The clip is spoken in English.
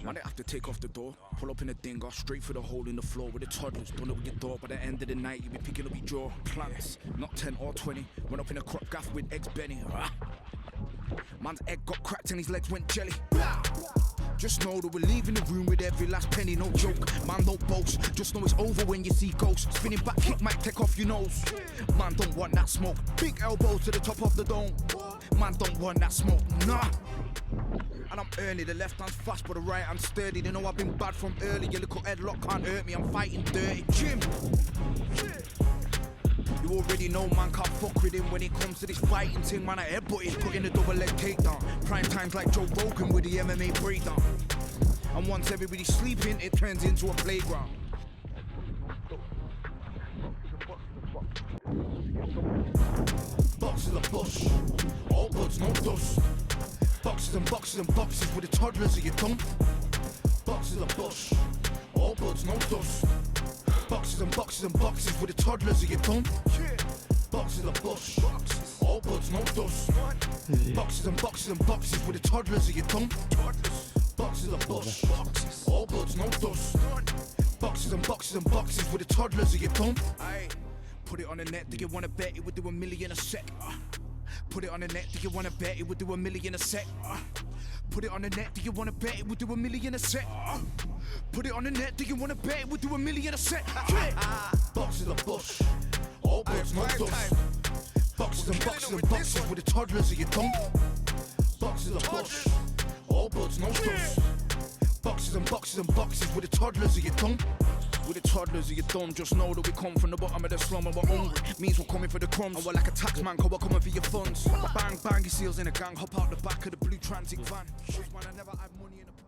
Might have to take off the door, pull up in a dinger, straight through the hole in the floor with the toddlers. Done it with your door, by the end of the night, you be picking up your jaw. Plants, not 10 or 20, run up in a crop gaff with eggs Benny. Man's egg got cracked and his legs went jelly. Just know that we're leaving the room with every last penny, no joke. Man, don't boast, just know it's over when you see ghosts. Spinning back kick might take off your nose. Man, don't want that smoke. Big elbow to the top of the dome. Man, don't want that smoke, nah. And I'm early, the left hand's fast but the right hand's sturdy. They know I've been bad from early, your little headlock can't hurt me, I'm fighting dirty. Jim! You already know man can't fuck with him when it comes to this fighting thing. Man, I headbutt him, put in a double leg takedown. Prime times like Joe Rogan with the MMA breakdown. And once everybody's sleeping, it turns into a playground. Boxes of bush, all buds, no dust. Boxes and boxes and boxes with the toddlers of your dump. Boxes of bush, all buds, no dust. Boxes and boxes and boxes with the toddlers of your dump. Boxes of bush, all buds, no dust. Boxes and boxes and boxes with the toddlers of your dump. Boxes of bush, all buds, no dust. Boxes and boxes and boxes with the toddlers of your dump. Put it on the net, do you wanna bet it would do $1 million a sec? Put it on the net, do you wanna bet it would do $1 million a sec? Put it on the net, do you wanna bet it would do $1 million a sec? Put it on the net, do you wanna bet it would do $1 million a sec? Boxes of bush, all buds, no dust. Boxes and boxes and boxes with the toddlers of your dump. Boxes of bush, all buds, no dust. Boxes and boxes and boxes with the toddlers of your dump. With the toddlers of your dumb, just know that we come from the bottom of the slum and we're hungry. Means we're coming for the crumbs. And we're like a tax man, cause we're coming for your funds. Bang, bang, your seals in a gang, hop out the back of the blue transit van. Man, I never had money in the